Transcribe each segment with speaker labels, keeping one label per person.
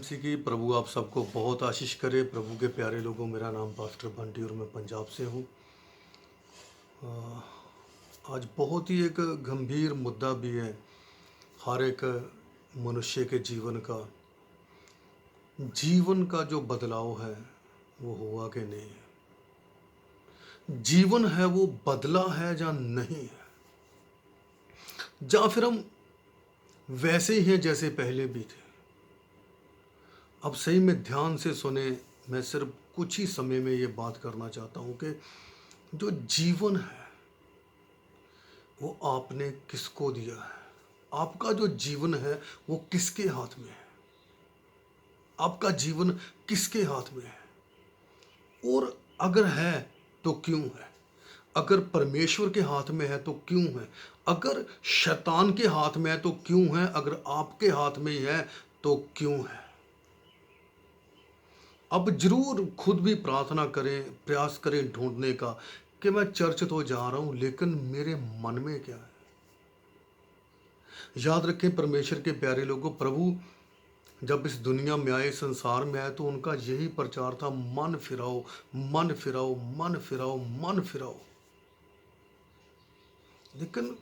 Speaker 1: मसीह की। प्रभु आप सबको बहुत आशीष करे। प्रभु के प्यारे लोगों, मेरा नाम पास्टर बंटी और मैं पंजाब से हूँ। आज बहुत ही एक गंभीर मुद्दा भी है हर एक मनुष्य के जीवन का जो बदलाव है वो हुआ कि नहीं है। जीवन है वो बदला है या नहीं है, या फिर हम वैसे ही हैं जैसे पहले भी थे। अब सही में ध्यान से सुने, मैं सिर्फ कुछ ही समय में ये बात करना चाहता हूँ कि जो जीवन है वो आपने किसको दिया है। आपका जो जीवन है वो किसके हाथ में है। आपका जीवन किसके हाथ में है, और अगर है तो क्यों है। अगर परमेश्वर के हाथ में है तो क्यों है। अगर शैतान के हाथ में है तो क्यों है। अगर आपके हाथ में ही है तो क्यों है। अब जरूर खुद भी प्रार्थना करें, प्रयास करें ढूंढने का कि मैं चर्च तो जा रहा हूं लेकिन मेरे मन में क्या है। याद रखें परमेश्वर के प्यारे लोगों, प्रभु जब इस दुनिया में आए, संसार में आए, तो उनका यही प्रचार था, मन फिराओ, मन फिराओ, मन फिराओ, मन फिराओ। लेकिन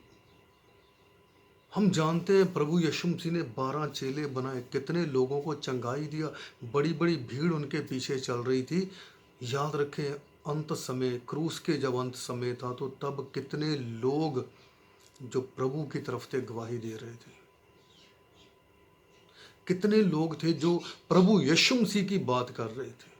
Speaker 1: हम जानते हैं प्रभु यीशु मसीह ने 12 चेले बनाए, कितने लोगों को चंगाई दिया, बड़ी बड़ी भीड़ उनके पीछे चल रही थी। याद रखें अंत समय, क्रूस के जब अंत समय था तो तब कितने लोग जो प्रभु की तरफ से गवाही दे रहे थे। कितने लोग थे जो प्रभु यीशु मसीह की बात कर रहे थे।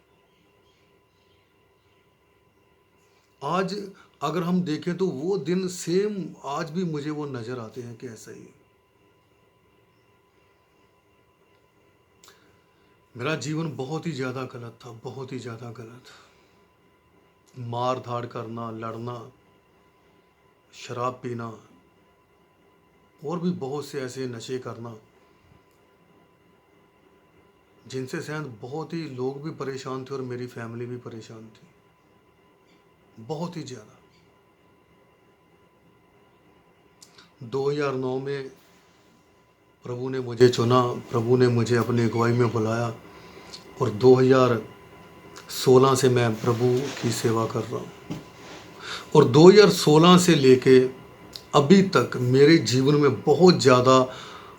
Speaker 1: आज अगर हम देखें तो वो दिन सेम आज भी मुझे वो नजर आते हैं कि ऐसा ही। मेरा जीवन बहुत ही ज़्यादा गलत था, बहुत ही ज़्यादा गलत। मार धाड़ करना, लड़ना, शराब पीना और भी बहुत से ऐसे नशे करना जिनसे शायद बहुत ही लोग भी परेशान थे और मेरी फैमिली भी परेशान थी, बहुत ही ज़्यादा। 2009 में प्रभु ने मुझे चुना, प्रभु ने मुझे अपनी अगुवाई में बुलाया और 2016 से मैं प्रभु की सेवा कर रहा हूँ। और 2016 से लेके अभी तक मेरे जीवन में बहुत ज़्यादा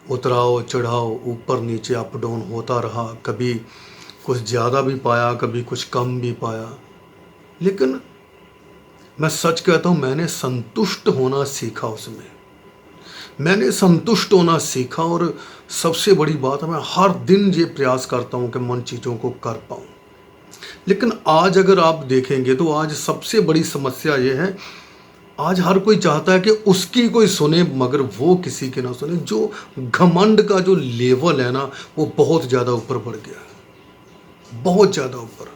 Speaker 1: उतराव चढ़ाव, ऊपर नीचे अप डाउन होता रहा। कभी कुछ ज़्यादा भी पाया, कभी कुछ कम भी पाया। लेकिन मैं सच कहता हूँ, मैंने संतुष्ट होना सीखा उसमें। मैंने संतुष्ट होना सीखा और सबसे बड़ी बात है, मैं हर दिन ये प्रयास करता हूँ कि मैं उन चीज़ों को कर पाऊँ। लेकिन आज अगर आप देखेंगे तो आज सबसे बड़ी समस्या ये है, आज हर कोई चाहता है कि उसकी कोई सुने मगर वो किसी की ना सुने। जो घमंड का जो लेवल है ना वो बहुत ज़्यादा ऊपर बढ़ गया है, बहुत ज़्यादा ऊपर।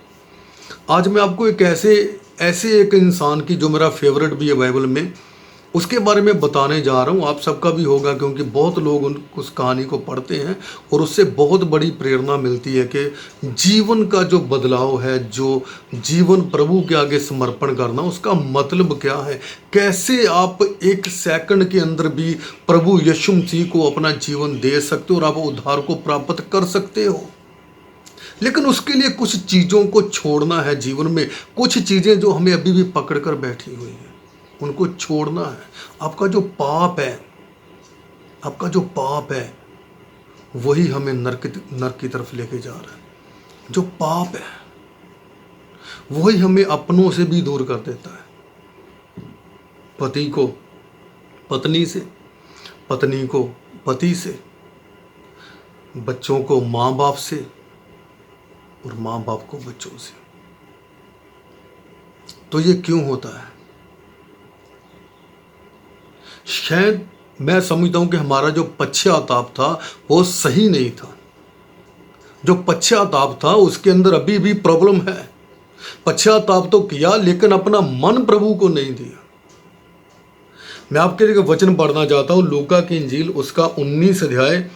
Speaker 1: आज मैं आपको एक ऐसे एक इंसान की जो मेरा फेवरेट भी है बाइबल में, उसके बारे में बताने जा रहा हूँ। आप सबका भी होगा क्योंकि बहुत लोग उस कहानी को पढ़ते हैं और उससे बहुत बड़ी प्रेरणा मिलती है कि जीवन का जो बदलाव है, जो जीवन प्रभु के आगे समर्पण करना, उसका मतलब क्या है। कैसे आप एक सेकंड के अंदर भी प्रभु यीशु मसीह को अपना जीवन दे सकते हो और आप उद्धार को प्राप्त कर सकते हो। लेकिन उसके लिए कुछ चीज़ों को छोड़ना है जीवन में। कुछ चीज़ें जो हमें अभी भी पकड़ कर बैठी हुई हैं उनको छोड़ना है। आपका जो पाप है, आपका जो पाप है वही हमें नरक की तरफ लेके जा रहा है। जो पाप है वही हमें अपनों से भी दूर कर देता है। पति को पत्नी से, पत्नी को पति से, बच्चों को माँ बाप से और माँ बाप को बच्चों से। तो ये क्यों होता है? शायद मैं समझता हूं कि हमारा जो पश्चाताप था वो सही नहीं था। जो पश्चाताप था उसके अंदर अभी भी प्रॉब्लम है। पश्चाताप तो किया लेकिन अपना मन प्रभु को नहीं दिया। मैं आपके लिए वचन पढ़ना चाहता हूं, लूका की इंजील उसका 19 अध्याय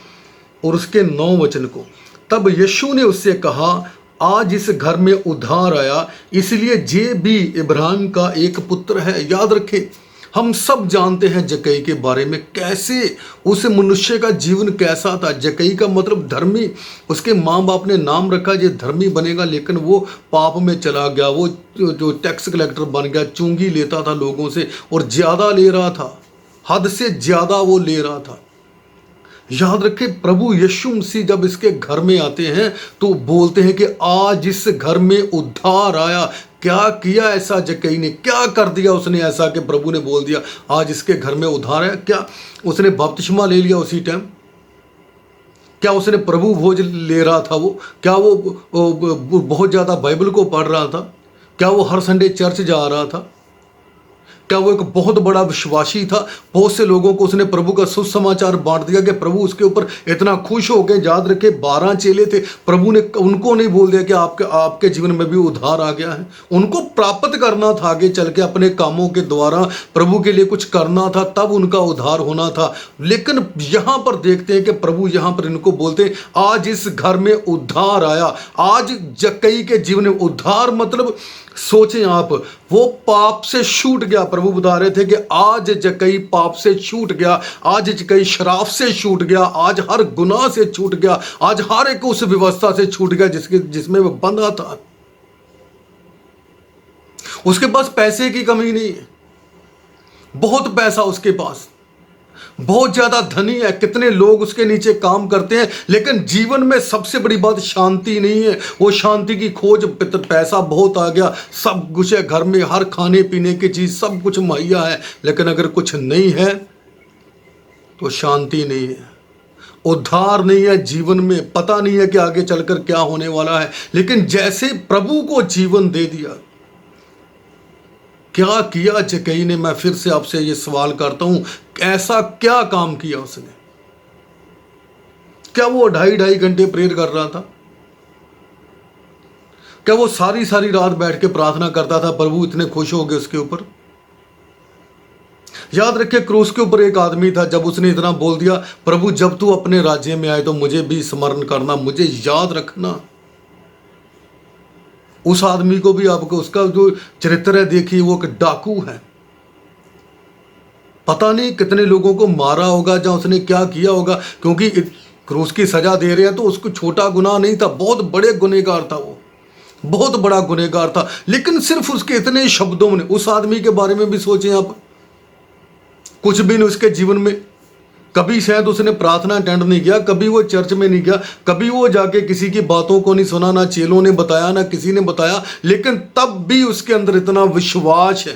Speaker 1: और उसके 9 वचन को। तब यीशु ने उससे कहा, आज इस घर में उद्धार आया, इसलिए जे भी इब्राहिम का एक पुत्र है। याद रखें, हम सब जानते हैं जक्कई के बारे में, कैसे उस मनुष्य का जीवन कैसा था। जक्कई का मतलब धर्मी, उसके माँ बाप ने नाम रखा ये धर्मी बनेगा, लेकिन वो पाप में चला गया। वो जो टैक्स कलेक्टर बन गया, चुंगी लेता था लोगों से और ज़्यादा ले रहा था, हद से ज़्यादा वो ले रहा था। याद रखें, प्रभु यीशु मसीह जब इसके घर में आते हैं तो बोलते हैं कि आज इस घर में उद्धार आया। क्या किया ऐसा जक्कई ने, क्या कर दिया उसने ऐसा कि प्रभु ने बोल दिया आज इसके घर में उद्धार है? क्या उसने बपतिस्मा ले लिया उसी टाइम? क्या उसने प्रभु भोज ले रहा था? वो क्या वो बहुत ज़्यादा बाइबल को पढ़ रहा था? क्या वो हर संडे चर्च जा रहा था? क्या वो एक बहुत बड़ा विश्वासी था? बहुत से लोगों को उसने प्रभु का सुसमाचार बांट दिया कि प्रभु उसके ऊपर इतना खुश हो गए। याद रखे 12 चेले थे, प्रभु ने उनको नहीं बोल दिया कि आपके जीवन में भी उद्धार आ गया है। उनको प्राप्त करना था, आगे चल के अपने कामों के द्वारा प्रभु के लिए कुछ करना था, तब उनका उद्धार होना था। लेकिन यहाँ पर देखते हैं कि प्रभु यहाँ पर इनको बोलते हैं आज इस घर में उद्धार आया। आज जक्कई के जीवन में उद्धार मतलब सोचें आप, वो पाप से छूट गया। प्रभु बता रहे थे कि आज जक्कई पाप से छूट गया, आज जक्कई शराब से छूट गया, आज हर गुनाह से छूट गया, आज हर एक उस व्यवस्था से छूट गया जिसमें वो बंधा था। उसके पास पैसे की कमी नहीं है, बहुत पैसा उसके पास, बहुत ज्यादा धनी है, कितने लोग उसके नीचे काम करते हैं, लेकिन जीवन में सबसे बड़ी बात शांति नहीं है। वो शांति की खोज, पैसा बहुत आ गया, सब कुछ है घर में, हर खाने पीने की चीज सब कुछ मुहैया है, लेकिन अगर कुछ नहीं है तो शांति नहीं है, उद्धार नहीं है जीवन में। पता नहीं है कि आगे चलकर क्या होने वाला है। लेकिन जैसे प्रभु को जीवन दे दिया, क्या किया जक्कई ने? मैं फिर से आपसे ये सवाल करता हूं, ऐसा क्या काम किया उसने? क्या वो 2.5 घंटे प्रेयर कर रहा था? क्या वो सारी सारी रात बैठ के प्रार्थना करता था? प्रभु इतने खुश हो गए उसके ऊपर। याद रखिए, क्रूस के ऊपर एक आदमी था, जब उसने इतना बोल दिया प्रभु जब तू अपने राज्य में आए तो मुझे भी स्मरण करना, मुझे याद रखना। उस आदमी को भी आपको उसका जो चरित्र है देखिए, वो एक डाकू है। पता नहीं कितने लोगों को मारा होगा, जहां उसने क्या किया होगा, क्योंकि क्रूस की सजा दे रहे हैं तो उसको छोटा गुनाह नहीं था, बहुत बड़े गुनहगार था, वो बहुत बड़ा गुनहगार था। लेकिन सिर्फ उसके इतने शब्दों में, उस आदमी के बारे में भी सोचें आप, कुछ भी नहीं उसके जीवन में, कभी शायद उसने प्रार्थना अटेंड नहीं किया, कभी वो चर्च में नहीं गया, कभी वो जाके किसी की बातों को नहीं सुना, ना चेलों ने बताया ना किसी ने बताया, लेकिन तब भी उसके अंदर इतना विश्वास है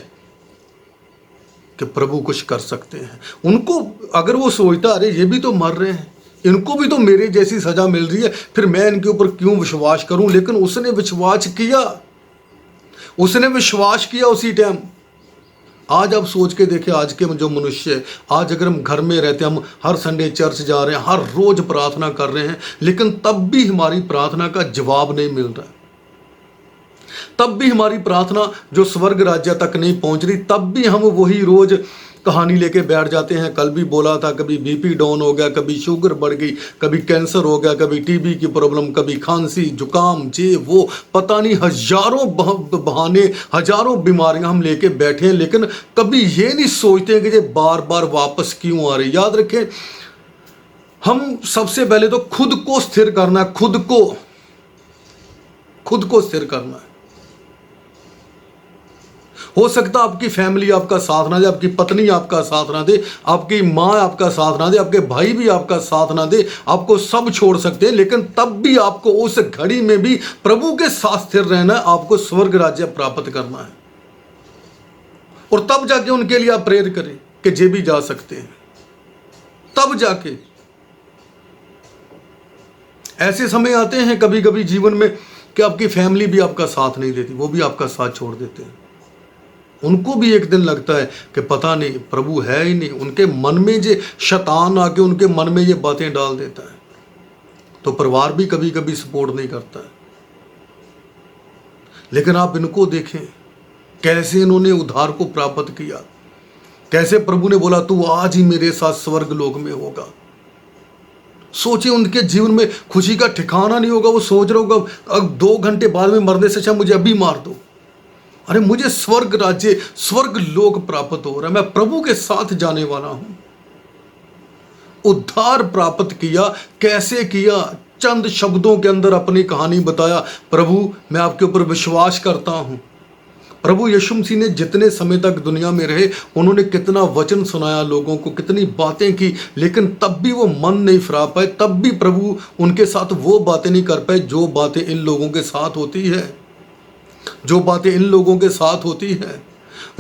Speaker 1: कि प्रभु कुछ कर सकते हैं। उनको अगर वो सोचता अरे ये भी तो मर रहे हैं, इनको भी तो मेरे जैसी सजा मिल रही है, फिर मैं इनके ऊपर क्यों विश्वास करूं? लेकिन उसने विश्वास किया, उसने विश्वास किया उसी टाइम। आज आप सोच के देखिए, आज के जो मनुष्य, आज अगर हम घर में रहते हैं, हम हर संडे चर्च जा रहे हैं, हर रोज प्रार्थना कर रहे हैं, लेकिन तब भी हमारी प्रार्थना का जवाब नहीं मिल रहा, तब भी हमारी प्रार्थना जो स्वर्ग राज्य तक नहीं पहुंच रही, तब भी हम वही रोज कहानी लेके बैठ जाते हैं। कल भी बोला था, कभी बीपी डाउन हो गया, कभी शुगर बढ़ गई, कभी कैंसर हो गया, कभी टीबी की प्रॉब्लम, कभी खांसी जुकाम ये वो, पता नहीं हजारों बहाने, हजारों बीमारियां हम लेके बैठे हैं, लेकिन कभी ये नहीं सोचते कि ये बार बार वापस क्यों आ रही। याद रखें, हम सबसे पहले तो खुद को स्थिर करना है, खुद को स्थिर करना है। हो सकता आपकी फैमिली आपका साथ ना दे, आपकी पत्नी आपका साथ ना दे, आपकी माँ आपका साथ ना दे, आपके भाई भी आपका साथ ना दे, आपको सब छोड़ सकते हैं, लेकिन तब भी आपको उस घड़ी में भी प्रभु के साथ स्थिर रहना है, आपको स्वर्ग राज्य प्राप्त करना है। और तब जाके उनके लिए आप प्रेयर करें कि जे भी जा सकते हैं, तब जाके। ऐसे समय आते हैं कभी कभी जीवन में कि आपकी फैमिली भी आपका साथ नहीं देती, वो भी आपका साथ छोड़ देते हैं। उनको भी एक दिन लगता है कि पता नहीं प्रभु है ही नहीं, उनके मन में जो शैतान आके उनके मन में ये बातें डाल देता है, तो परिवार भी कभी कभी सपोर्ट नहीं करता है। लेकिन आप इनको देखें, कैसे इन्होंने उद्धार को प्राप्त किया, कैसे प्रभु ने बोला तू आज ही मेरे साथ स्वर्ग लोक में होगा। सोचिए, उनके जीवन में खुशी का ठिकाना नहीं होगा। वो सोच रहा होगा अब 2 घंटे बाद में मरने से अच्छा मुझे अभी मार दो, अरे मुझे स्वर्ग राज्य, स्वर्ग लोक प्राप्त हो रहा है, मैं प्रभु के साथ जाने वाला हूं। उद्धार प्राप्त किया, कैसे किया? चंद शब्दों के अंदर अपनी कहानी बताया। प्रभु मैं आपके ऊपर विश्वास करता हूं। प्रभु यीशु मसीह ने जितने समय तक दुनिया में रहे, उन्होंने कितना वचन सुनाया लोगों को, कितनी बातें की, लेकिन तब भी वो मन नहीं फिरा पाए, तब भी प्रभु उनके साथ वो बातें नहीं कर पाए जो बातें इन लोगों के साथ होती है, जो बातें इन लोगों के साथ होती है।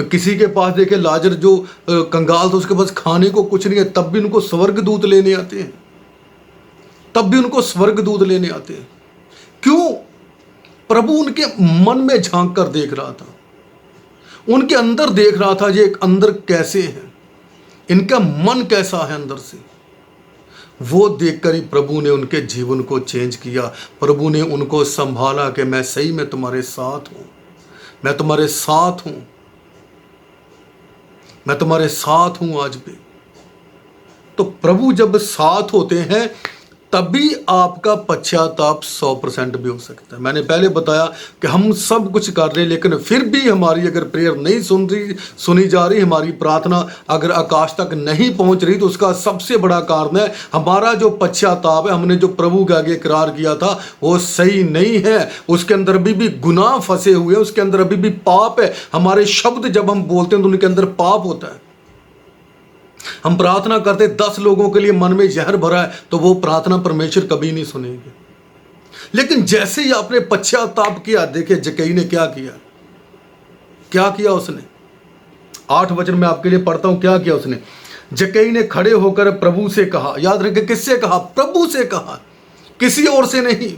Speaker 1: किसी के पास देखे लाजर जो कंगाल था, उसके पास खाने को कुछ नहीं है, तब भी उनको स्वर्गदूत लेने आते हैं, तब भी उनको स्वर्गदूत लेने आते हैं। क्यों? प्रभु उनके मन में झांक कर देख रहा था, उनके अंदर देख रहा था, ये अंदर कैसे है, इनका मन कैसा है अंदर से। वो देखकर ही प्रभु ने उनके जीवन को चेंज किया। प्रभु ने उनको संभाला कि मैं सही में तुम्हारे साथ हूं, मैं तुम्हारे साथ हूं, मैं तुम्हारे साथ हूं आज भी। तो प्रभु जब साथ होते हैं तभी आपका पश्चाताप 100% भी हो सकता है। मैंने पहले बताया कि हम सब कुछ कर रहे हैं, लेकिन फिर भी हमारी अगर प्रेयर नहीं सुनी जा रही, हमारी प्रार्थना अगर आकाश तक नहीं पहुंच रही, तो उसका सबसे बड़ा कारण है हमारा जो पश्चाताप है। हमने जो प्रभु के आगे इकरार किया था वो सही नहीं है, उसके अंदर अभी भी गुनाह फंसे हुए हैं, उसके अंदर अभी भी पाप है। हमारे शब्द जब हम बोलते हैं तो उनके अंदर पाप होता है। हम प्रार्थना करते 10 लोगों के लिए मन में जहर भरा है, तो वो प्रार्थना परमेश्वर कभी नहीं सुनेंगे। लेकिन जैसे ही आपने पश्चाताप किया, देखिए जक्कई ने क्या किया, क्या किया उसने। 8 वचन में आपके लिए पढ़ता हूं, क्या किया उसने। जक्कई ने खड़े होकर प्रभु से कहा, याद रखें किससे कहा? प्रभु से कहा, किसी और से नहीं,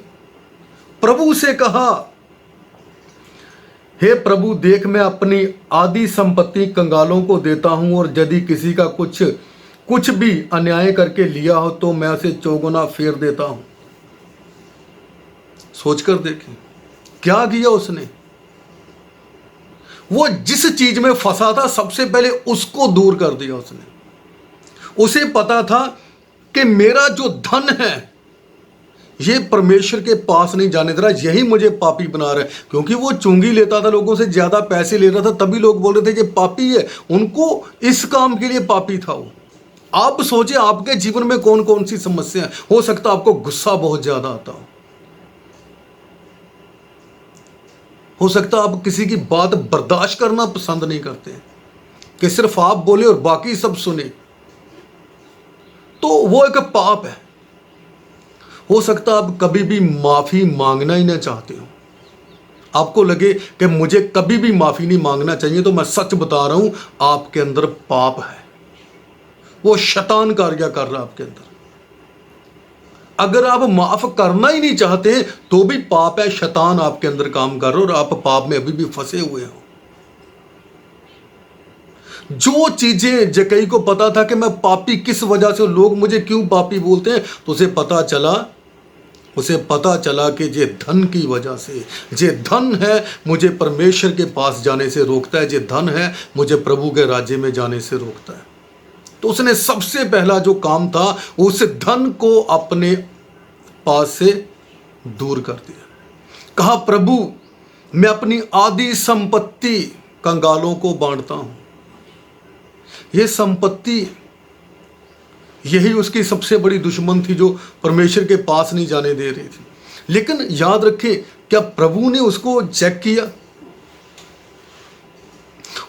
Speaker 1: प्रभु से कहा, हे प्रभु देख मैं अपनी आधी संपत्ति कंगालों को देता हूं, और यदि किसी का कुछ भी अन्याय करके लिया हो तो मैं उसे चौगुना फेर देता हूं। सोचकर देखें क्या किया उसने। वो जिस चीज में फंसा था सबसे पहले उसको दूर कर दिया उसने। उसे पता था कि मेरा जो धन है ये परमेश्वर के पास नहीं जाने दे रहा, यही मुझे पापी बना रहा है। क्योंकि वो चुंगी लेता था, लोगों से ज्यादा पैसे ले रहा था, तभी लोग बोल रहे थे ये पापी है, उनको इस काम के लिए पापी था वो। आप सोचिए आपके जीवन में कौन कौन सी समस्या है। हो सकता है आपको गुस्सा बहुत ज्यादा आता हो सकता है आप किसी की बात बर्दाश्त करना पसंद नहीं करते कि सिर्फ आप बोले और बाकी सब सुने, तो वो एक पाप है। हो सकता है आप कभी भी माफी मांगना ही ना चाहते हो, आपको लगे कि मुझे कभी भी माफी नहीं मांगना चाहिए, तो मैं सच बता रहा हूं आपके अंदर पाप है, वो शैतान कार्य कर रहा है आपके अंदर। अगर आप माफ करना ही नहीं चाहते तो भी पाप है, शैतान आपके अंदर काम कर रहा है और आप पाप में अभी भी फंसे हुए हो। जो चीजें जक्कई को पता था कि मैं पापी किस वजह से, लोग मुझे क्यों पापी बोलते हैं, तो उसे पता चला कि ये धन की वजह से, ये धन है मुझे परमेश्वर के पास जाने से रोकता है, ये धन है मुझे प्रभु के राज्य में जाने से रोकता है। तो उसने सबसे पहला जो काम था उस धन को अपने पास से दूर कर दिया। कहा प्रभु मैं अपनी आधी संपत्ति कंगालों को बांटता हूं। यह संपत्ति, यही उसकी सबसे बड़ी दुश्मन थी जो परमेश्वर के पास नहीं जाने दे रही थी। लेकिन याद रखें, क्या प्रभु ने उसको चेक किया?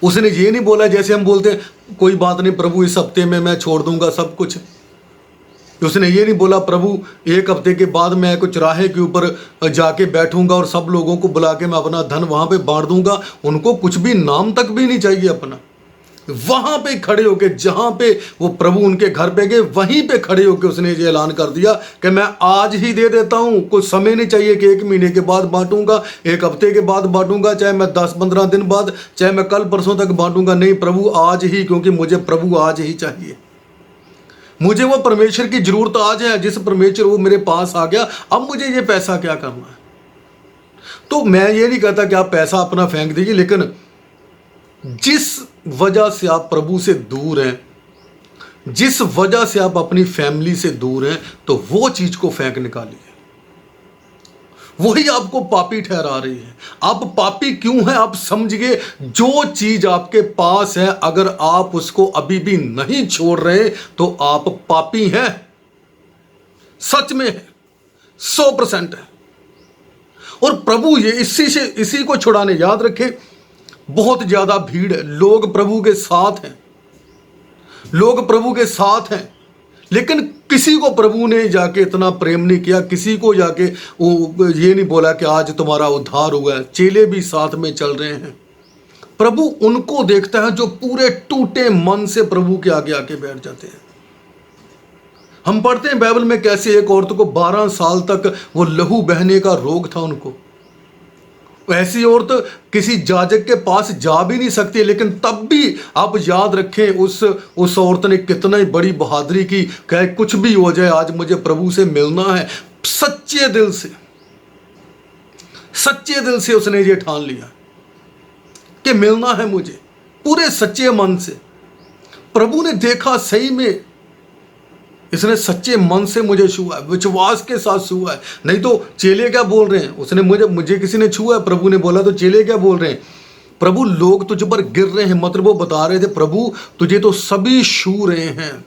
Speaker 1: उसने ये नहीं बोला जैसे हम बोलते हैं कोई बात नहीं प्रभु इस हफ्ते में मैं छोड़ दूंगा सब कुछ। उसने ये नहीं बोला प्रभु एक हफ्ते के बाद मैं कुछ चौराहे के ऊपर जाके बैठूंगा और सब लोगों को बुला के मैं अपना धन वहां पे बांट दूंगा। उनको कुछ भी नाम तक भी नहीं चाहिए अपना। वहां पे खड़े होके, जहां पे वो प्रभु उनके घर पे गए, वहीं पे खड़े होके उसने ये ऐलान कर दिया कि मैं आज ही दे देता हूं। कुछ समय नहीं चाहिए कि 1 महीने के बाद बांटूंगा, 1 हफ्ते के बाद बांटूंगा, चाहे मैं 10-15 दिन बाद, चाहे मैं कल परसों तक बांटूंगा। नहीं प्रभु आज ही, क्योंकि मुझे प्रभु आज ही चाहिए। मुझे वो परमेश्वर की जरूरत आज है, जिस परमेश्वर वो मेरे पास आ गया, अब मुझे ये पैसा क्या करना है। तो मैं ये नहीं कहता कि आप पैसा अपना फेंक दीजिए, लेकिन जिस वजह से आप प्रभु से दूर हैं, जिस वजह से आप अपनी फैमिली से दूर हैं, तो वो चीज को फेंक निकालिए, वही आपको पापी ठहरा रही है। आप पापी क्यों हैं आप समझिए। जो चीज आपके पास है अगर आप उसको अभी भी नहीं छोड़ रहे तो आप पापी हैं, सच में है, 100% है। और प्रभु ये इसी को छुड़ाने, याद रखें, बहुत ज्यादा भीड़ है, लोग प्रभु के साथ हैं, लोग प्रभु के साथ हैं, लेकिन किसी को प्रभु ने जाके इतना प्रेम नहीं किया, किसी को जाके वो ये नहीं बोला कि आज तुम्हारा उद्धार हुआ है। चेले भी साथ में चल रहे हैं। प्रभु उनको देखता है जो पूरे टूटे मन से प्रभु के आगे आके बैठ जाते हैं। हम पढ़ते हैं बाइबल में कैसे एक औरत को 12 साल तक वो लहू बहने का रोग था उनको। ऐसी औरत किसी जाजक के पास जा भी नहीं सकती, लेकिन तब भी आप याद रखें उस औरत ने कितना ही बड़ी बहादुरी की, कहे कुछ भी हो जाए आज मुझे प्रभु से मिलना है। सच्चे दिल से उसने ये ठान लिया कि मिलना है मुझे, पूरे सच्चे मन से। प्रभु ने देखा सही में इसने सच्चे मन से मुझे छुआ है, विश्वास के साथ छुआ है। नहीं तो चेले क्या बोल रहे हैं, उसने मुझे किसी ने छुआ है, प्रभु ने बोला, तो चेले क्या बोल रहे हैं, प्रभु लोग तुझ पर गिर रहे हैं। मतलब वो बता रहे थे प्रभु तुझे तो सभी छू रहे हैं,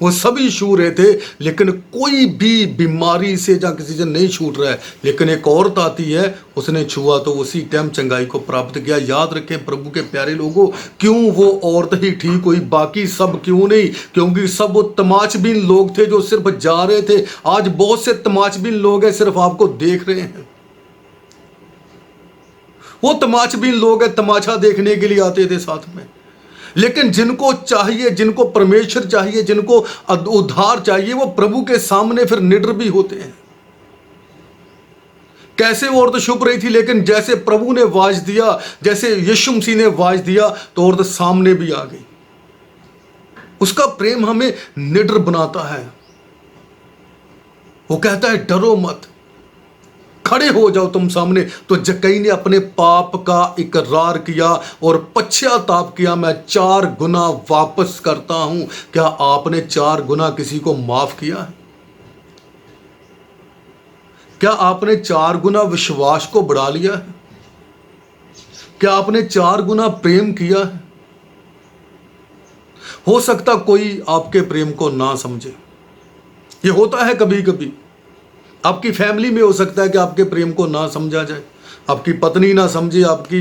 Speaker 1: वो सभी छू रहे थे, लेकिन कोई भी बीमारी से या किसी से नहीं छूट रहा है। लेकिन एक औरत आती है, उसने छुआ तो उसी टाइम चंगाई को प्राप्त किया। याद रखें प्रभु के प्यारे लोगों, क्यों वो औरत ही ठीक हुई, बाकी सब क्यों नहीं? क्योंकि सब वो तमाशबीन लोग थे जो सिर्फ जा रहे थे। आज बहुत से तमाशबीन लोग हैं सिर्फ आपको देख रहे हैं। वो तमाशबीन लोग हैं, तमाशा देखने के लिए आते थे साथ में। लेकिन जिनको चाहिए, जिनको परमेश्वर चाहिए, जिनको उद्धार चाहिए, वो प्रभु के सामने फिर निडर भी होते हैं। कैसे वो औरत छुप रही थी, लेकिन जैसे प्रभु ने आवाज दिया, जैसे यीशु मसीह ने आवाज दिया, तो औरत सामने भी आ गई। उसका प्रेम हमें निडर बनाता है। वो कहता है डरो मत, खड़े हो जाओ तुम सामने। तो जक्कई ने अपने पाप का इकरार किया और पश्चाताप किया, मैं 4 गुना वापस करता हूं। क्या आपने 4 गुना किसी को माफ किया है? क्या आपने 4 गुना विश्वास को बढ़ा लिया है? क्या आपने 4 गुना प्रेम किया है? हो सकता कोई आपके प्रेम को ना समझे, ये होता है कभी कभी। आपकी फैमिली में हो सकता है कि आपके प्रेम को ना समझा जाए, आपकी पत्नी ना समझे, आपकी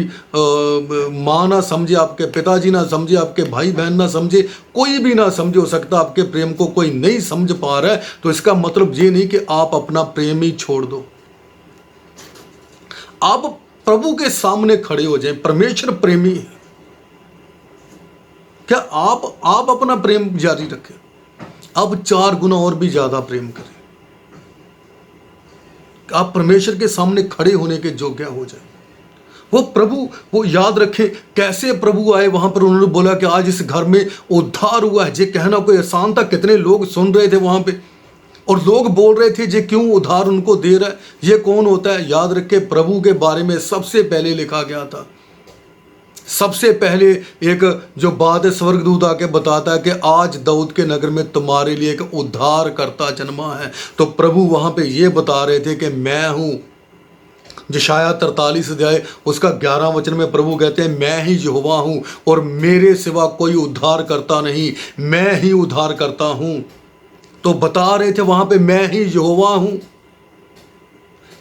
Speaker 1: माँ ना समझे, आपके पिताजी ना समझे, आपके भाई बहन ना समझे, कोई भी ना समझे। हो सकता है आपके प्रेम को कोई नहीं समझ पा रहा है, तो इसका मतलब ये नहीं कि आप अपना प्रेम ही छोड़ दो। आप प्रभु के सामने खड़े हो जाएं। परमेश्वर प्रेमी है। क्या आप अपना प्रेम जारी रखें, अब 4 गुना और भी ज्यादा प्रेम करें। आप परमेश्वर के सामने खड़े होने के योग्य हो जाए। वो प्रभु, वो याद रखें कैसे प्रभु आए वहां पर। उन्होंने बोला कि आज इस घर में उद्धार हुआ है। ये कहना कोई आसान था। कितने लोग सुन रहे थे वहां पे, और लोग बोल रहे थे ये क्यों उद्धार उनको दे रहा है, ये कौन होता है? याद रखे प्रभु के बारे में सबसे पहले लिखा गया था। सबसे पहले एक जो बात है, स्वर्गदूत आके बताता है कि आज दाऊद के नगर में तुम्हारे लिए एक उद्धार करता जन्मा है। तो प्रभु वहां पे ये बता रहे थे कि मैं हूं। यशायाह 43 अध्याय उसका 11 वचन में प्रभु कहते हैं मैं ही यहोवा हूं और मेरे सिवा कोई उद्धार करता नहीं, मैं ही उद्धार करता हूं। तो बता रहे थे वहां पे मैं ही यहोवा हूं,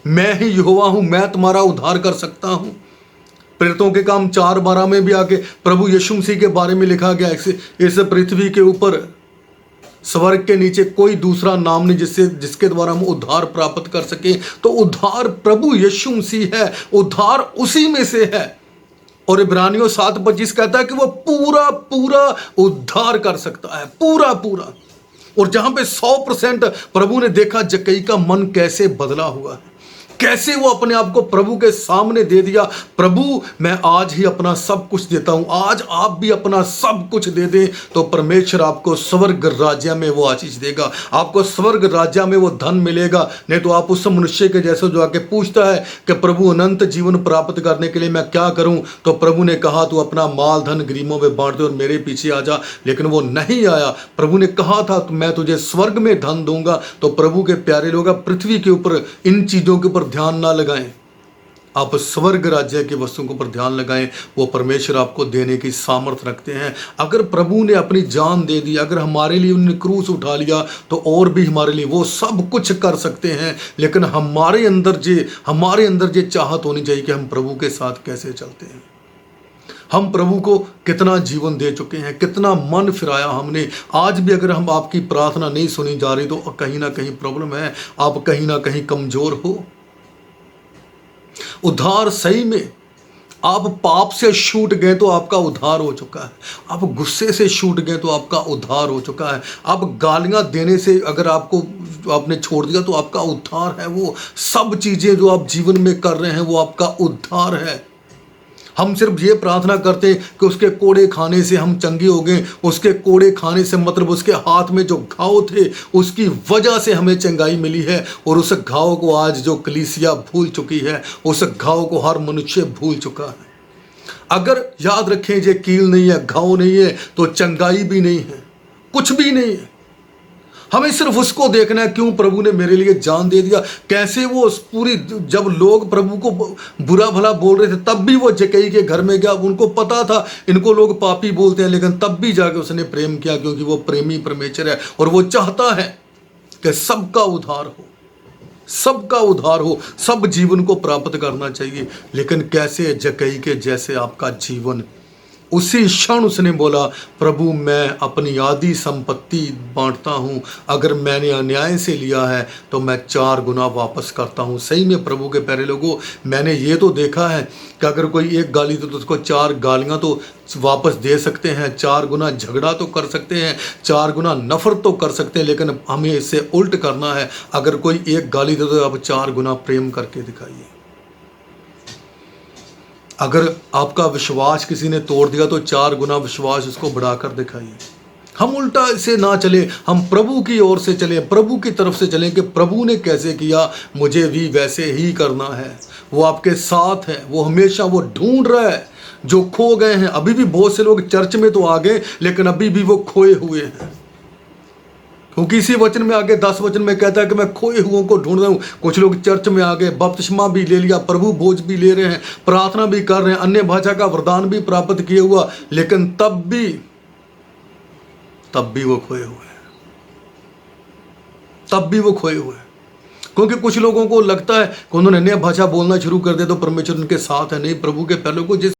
Speaker 1: मैं ही यहोवा हूं, मैं तुम्हारा उद्धार कर सकता हूं। प्रेरितों के काम 4:12 में भी आके प्रभु यीशु मसीह के बारे में लिखा गया, इस पृथ्वी के ऊपर स्वर्ग के नीचे कोई दूसरा नाम नहीं जिसके द्वारा हम उद्धार प्राप्त कर सके। तो उद्धार प्रभु यीशु मसीह है, उद्धार उसी में से है। और इब्रानियों 7:25 कहता है कि वो पूरा पूरा उद्धार कर सकता है, पूरा पूरा। और जहां पे 100% प्रभु ने देखा जक्कई का मन कैसे बदला हुआ है, कैसे वो अपने आप को प्रभु के सामने दे दिया। प्रभु मैं आज ही अपना सब कुछ देता हूं, आज आप भी अपना सब कुछ दे दें तो परमेश्वर आपको स्वर्ग राज्य में वो आशीष देगा, आपको स्वर्ग राज्य में वो धन मिलेगा। नहीं तो आप उस मनुष्य के जैसे जो आके पूछता है कि प्रभु अनंत जीवन प्राप्त करने के लिए मैं क्या करूं, तो प्रभु ने कहा तू अपना माल धन गरीबों में बांट दे और मेरे पीछे आ जा। लेकिन वो नहीं आया। प्रभु ने कहा था मैं तुझे स्वर्ग में धन दूंगा। तो प्रभु के प्यारे लोग, पृथ्वी के ऊपर इन चीजों के ऊपर ध्यान ना लगाएं, आप स्वर्ग राज्य की वस्तुओं के ऊपर ध्यान लगाएं। वो परमेश्वर आपको देने की सामर्थ्य रखते हैं। अगर प्रभु ने अपनी जान दे दी, अगर हमारे लिए उन्होंने क्रूस उठा लिया, तो और भी हमारे लिए वो सब कुछ कर सकते हैं। लेकिन हमारे अंदर जे चाहत होनी चाहिए कि हम प्रभु के साथ कैसे चलते हैं। हम प्रभु को कितना जीवन दे चुके हैं, कितना मन फिराया हमने। आज भी अगर हम आपकी प्रार्थना नहीं सुनी जा रही, तो कहीं ना कहीं प्रॉब्लम है, आप कहीं ना कहीं कमजोर हो। उद्धार सही में, आप पाप से छूट गए तो आपका उद्धार हो चुका है। आप गुस्से से छूट गए तो आपका उद्धार हो चुका है। आप गालियां देने से अगर आपने छोड़ दिया तो आपका उद्धार है। वो सब चीजें जो आप जीवन में कर रहे हैं वो आपका उद्धार है। हम सिर्फ ये प्रार्थना करते हैं कि उसके कोड़े खाने से हम चंगे हो गए। उसके कोड़े खाने से मतलब उसके हाथ में जो घाव थे उसकी वजह से हमें चंगाई मिली है। और उस घाव को आज जो कलीसिया भूल चुकी है, उस घाव को हर मनुष्य भूल चुका है। अगर याद रखें, ये कील नहीं है, घाव नहीं है, तो चंगाई भी नहीं है, कुछ भी नहीं है। हमें सिर्फ उसको देखना है, क्यों प्रभु ने मेरे लिए जान दे दिया। कैसे वो पूरी, जब लोग प्रभु को बुरा भला बोल रहे थे तब भी वो जक्कई के घर में गया। उनको पता था इनको लोग पापी बोलते हैं, लेकिन तब भी जाके उसने प्रेम किया, क्योंकि वो प्रेमी परमेश्वर है और वो चाहता है कि सबका उद्धार हो, सबका उद्धार हो, सब जीवन को प्राप्त करना चाहिए। लेकिन कैसे जक्कई के जैसे आपका जीवन। उसी क्षण उसने बोला, प्रभु मैं अपनी आधी संपत्ति बांटता हूँ, अगर मैंने अन्याय से लिया है तो मैं 4 गुना वापस करता हूँ। सही में प्रभु के प्यारे लोगों, मैंने ये तो देखा है कि अगर कोई एक गाली दे तो उसको 4 गालियाँ तो वापस दे सकते हैं, 4 गुना झगड़ा तो कर सकते हैं, 4 गुना नफरत तो कर सकते हैं। लेकिन हमें इससे उल्ट करना है। अगर कोई एक गाली दे तो आप 4 गुना प्रेम करके दिखाइए। अगर आपका विश्वास किसी ने तोड़ दिया तो 4 गुना विश्वास उसको बढ़ाकर दिखाइए। हम उल्टा इसे ना चले, हम प्रभु की ओर से चले, प्रभु की तरफ से चलें कि प्रभु ने कैसे किया, मुझे भी वैसे ही करना है। वो आपके साथ है, वो हमेशा वो ढूंढ रहा है जो खो गए हैं। अभी भी बहुत से लोग चर्च में तो आ गए, लेकिन अभी भी वो खोए हुए हैं। क्योंकि इसी वचन में आगे 10 वचन में कहता है कि मैं खोए हुओं को ढूंढ रहा हूँ। कुछ लोग चर्च में आ गए, बपतिस्मा भी ले लिया, प्रभु भोज भी ले रहे हैं, प्रार्थना भी कर रहे हैं, अन्य भाषा का वरदान भी प्राप्त किए हुआ, लेकिन तब भी वो खोए हुए हैं। तब भी वो खोए हुए हैं। क्योंकि कुछ लोगों को लगता है कि उन्होंने अन्य भाषा बोलना शुरू कर दिया तो परमेश्वर उनके साथ है। नहीं, प्रभु के प्यारे लोगों, जिस